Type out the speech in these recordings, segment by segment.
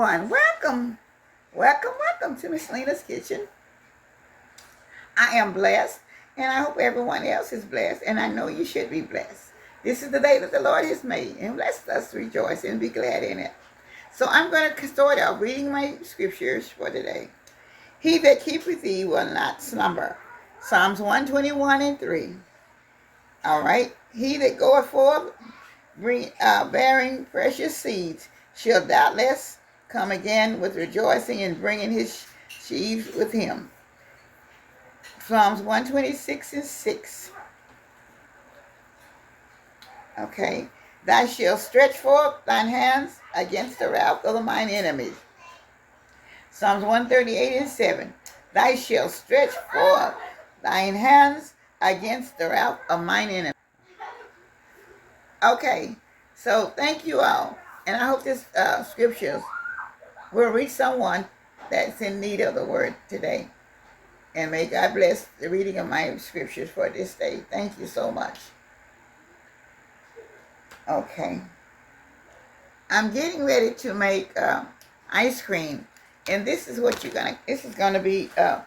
everyone. Welcome, welcome to Miss Lena's Kitchen. I am blessed, and I hope everyone else is blessed, and I know you should be blessed. This is the day that the Lord has made, and let us rejoice and be glad in it. So I'm going to start out reading my scriptures for today. He that keepeth thee will not slumber. Psalms 121:3. All right. He that goeth forth bearing precious seeds shall doubtless come again with rejoicing and bringing his sheaves with him. Psalms 126:6. Okay. Thou shalt stretch forth thine hands against the wrath of mine enemies. Psalms 138:7. Thou shalt stretch forth thine hands against the wrath of mine enemies. Okay, so thank you all. And I hope this scriptures will reach someone that's in need of the word today. And may God bless the reading of my scriptures for this day. Thank you so much. Okay. I'm getting ready to make ice cream. And this is what this is going to be the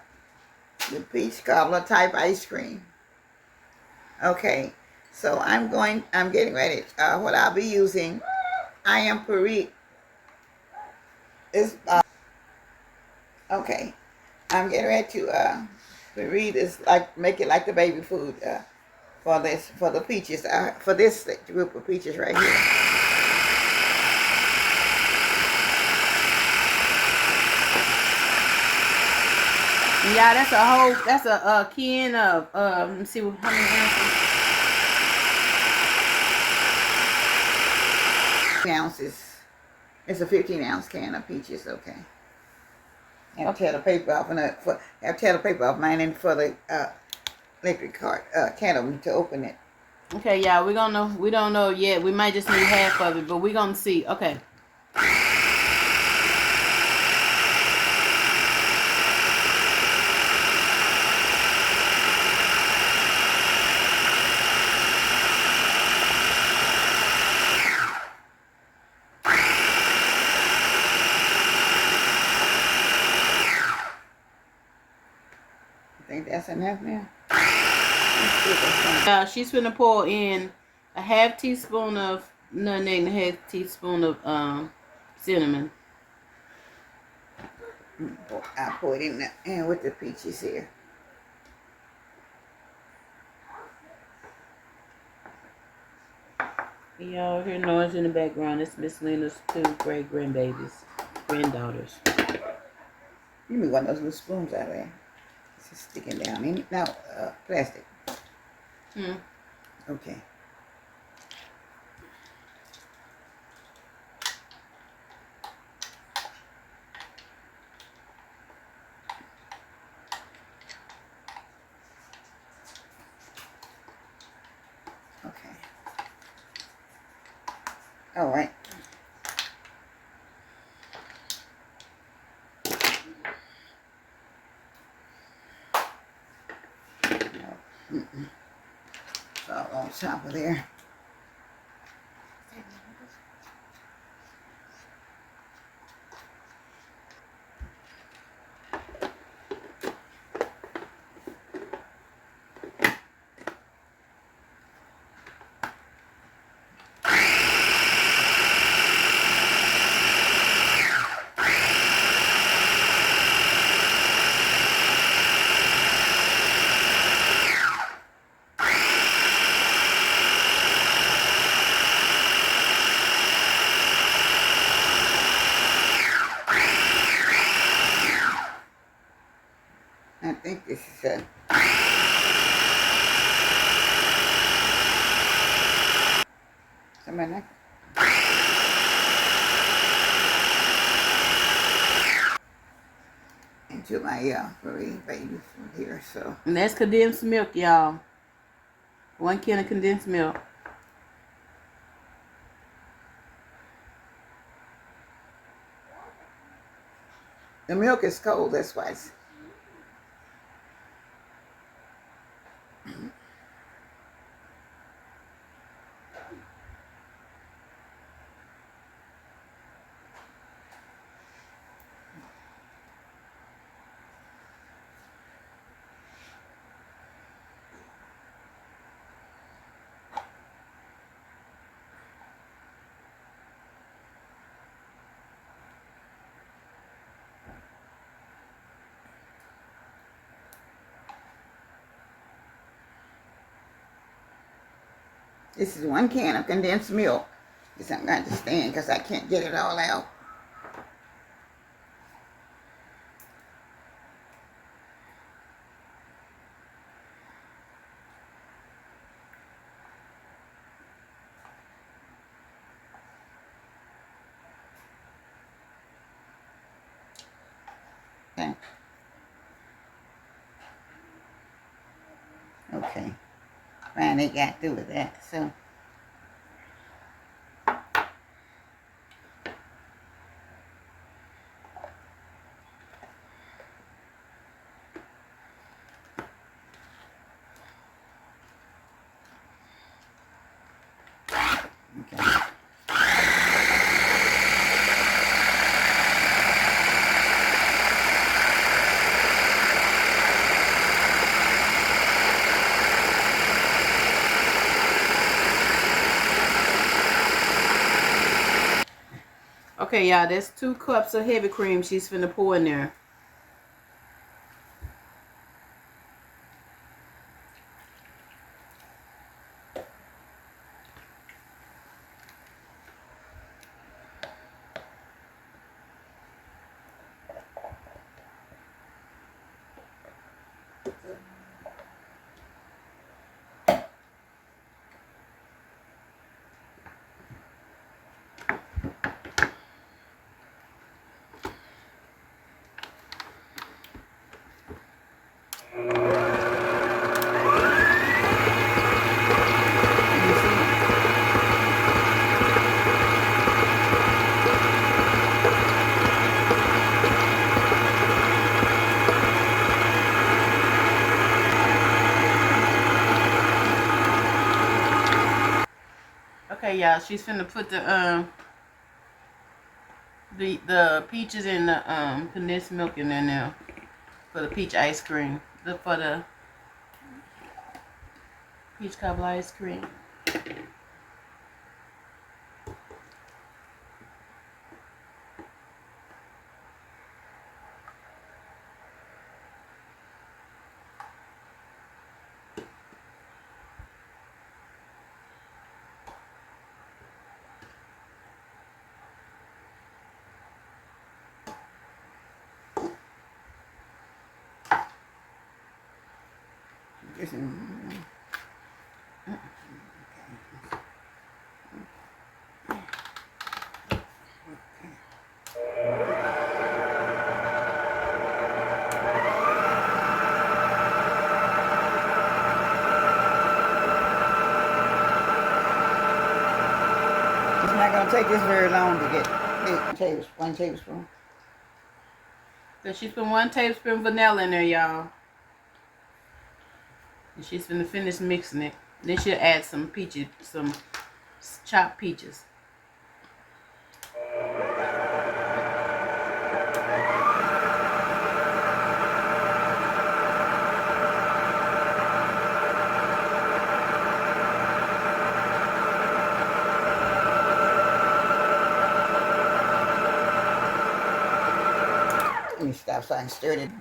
peach cobbler type ice cream. Okay. So I'm getting ready. What I'll be using, I am puree. Okay. I'm getting ready to puree this, make it like the baby food for the peaches, for this group of peaches right here. Yeah, that's a can of, let me see how many ounces. Ounces. It's a 15-ounce can of peaches. Okay. I have to tear the paper off, mine and for the electric cart kettle to open it. Okay, yeah, we don't know yet. We might just need half of it, but we're gonna see. Okay. Think that's enough now? She's gonna pour in a half teaspoon of nutmeg and a half teaspoon of cinnamon. I'll pour it in with the peaches here. Y'all hear noise in the background. It's Miss Lena's two granddaughters. Give me one of those little spoons out there. It's just sticking down. Ain't it? No, plastic. Okay. Okay. All right. So on top of there. I think this is somebody like into my puree baby from here. So And that's condensed milk, y'all. 1 can of condensed milk. the milk is cold. That's why it's. This is 1 can of condensed milk. This I'm going to stand because I can't get it all out. Okay. Okay. Finally got through with that. So. Okay. Okay, y'all, that's 2 cups of heavy cream she's finna pour in there. Okay, y'all, she's finna put the peaches and the condensed milk in there now for the peach ice cream. For the peach cobbler ice cream. It's not going to take this very long to get 1 tablespoon. So she's put 1 tablespoon vanilla in there, y'all. And she's gonna finish mixing it. Then she'll add some peaches, some chopped peaches. Let me stop so I can stir it.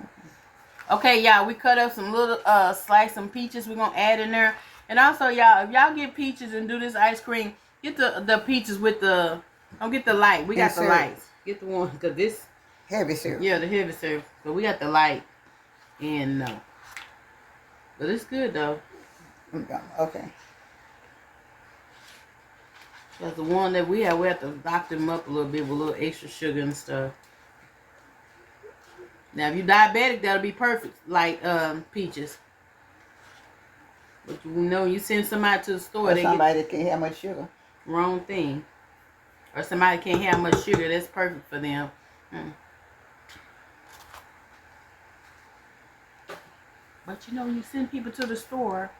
Okay, y'all, we cut up some little slice some peaches we're gonna add in there. And also, y'all, if y'all get peaches and do this ice cream, get the peaches with the, don't get the light. We got the lights. Get the one, cause this heavy syrup. Yeah, the heavy syrup. But we got the light and no. But it's good though. Okay. That's the one that we have to lock them up a little bit with a little extra sugar and stuff. Now, if you're diabetic, that'll be perfect, like peaches. But you know, you send somebody to the store, or somebody that can't have much sugar. Wrong thing. Or somebody can't have much sugar, that's perfect for them. But you know, you send people to the store.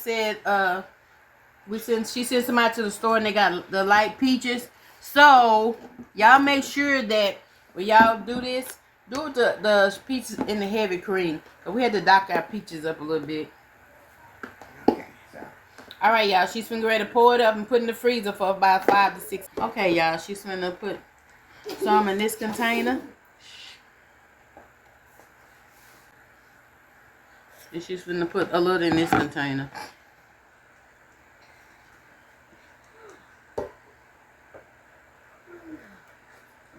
said she sent somebody to the store and they got the light peaches. So y'all make sure that when y'all do this, do the peaches in the heavy cream. Cause we had to dock our peaches up a little bit. Okay, so. All right, y'all. She's finna ready to pour it up and put in the freezer for about 5 to 6. Okay, y'all. She's finna put some in this container. And she's finna put a little in this container.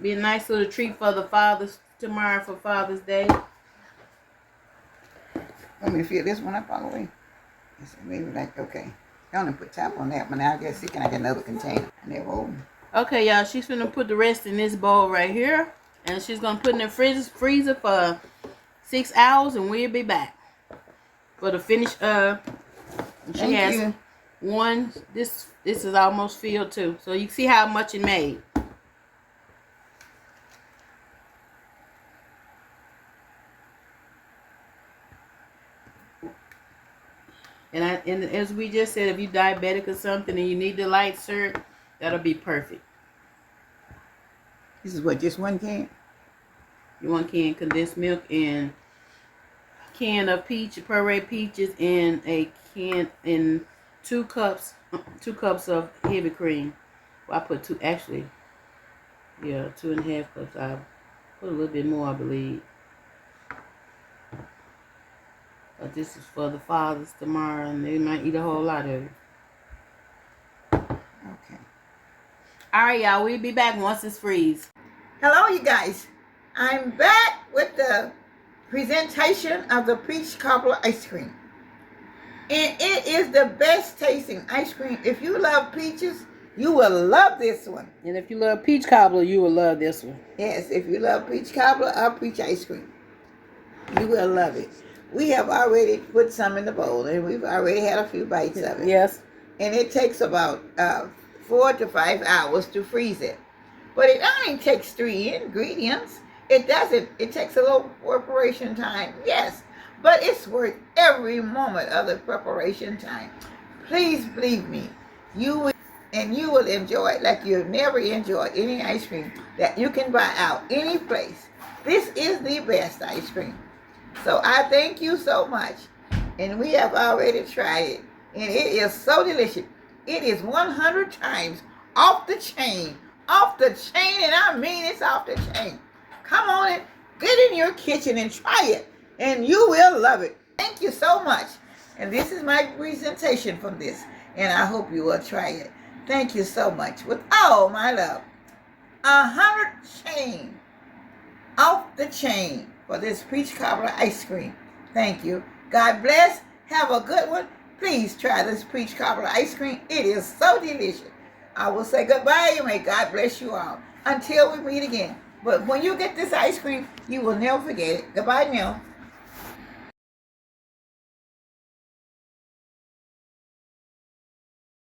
Be a nice little treat for the fathers tomorrow for Father's Day. Want me to fill this one up all the way? Maybe like, okay. I only put top on that one. Now I guess can I get another container? I never opened. Okay, y'all. She's finna put the rest in this bowl right here. And she's gonna put it in the freezer for 6 hours and we'll be back. For the finish she has one. This is almost filled too. So you see how much it made. And as we just said, if you diabetic or something and you need the light syrup, that'll be perfect. This is what, just one can? One can condensed milk and can of puree peaches and a can and 2 cups of heavy cream. Well, I put 2 actually. Yeah, 2.5 cups. I put a little bit more, I believe. But this is for the fathers tomorrow, and they might eat a whole lot of it. Okay. All right, y'all. We'll be back once it's freeze. Hello, you guys. I'm back with the presentation of the peach cobbler ice cream. And it is the best tasting ice cream. If you love peaches, you will love this one. And if you love peach cobbler, you will love this one. Yes, if you love peach cobbler or peach ice cream, you will love it. We have already put some in the bowl, and we've already had a few bites of it. Yes. And it takes about 4 to 5 hours to freeze it. But it only takes 3 ingredients. It doesn't. It takes a little preparation time, yes. But it's worth every moment of the preparation time. Please believe me. You will enjoy it like you've never enjoyed any ice cream that you can buy out any place. This is the best ice cream. So I thank you so much. And we have already tried it. And it is so delicious. It is 100 times off the chain. Off the chain, and I mean it's off the chain. Come on and get in your kitchen and try it. And you will love it. Thank you so much. And this is my presentation from this. And I hope you will try it. Thank you so much. With all my love. 100 chain. Off the chain for this peach cobbler ice cream. Thank you. God bless. Have a good one. Please try this peach cobbler ice cream. It is so delicious. I will say goodbye and may God bless you all. Until we meet again. But when you get this ice cream, you will never forget it. Goodbye now.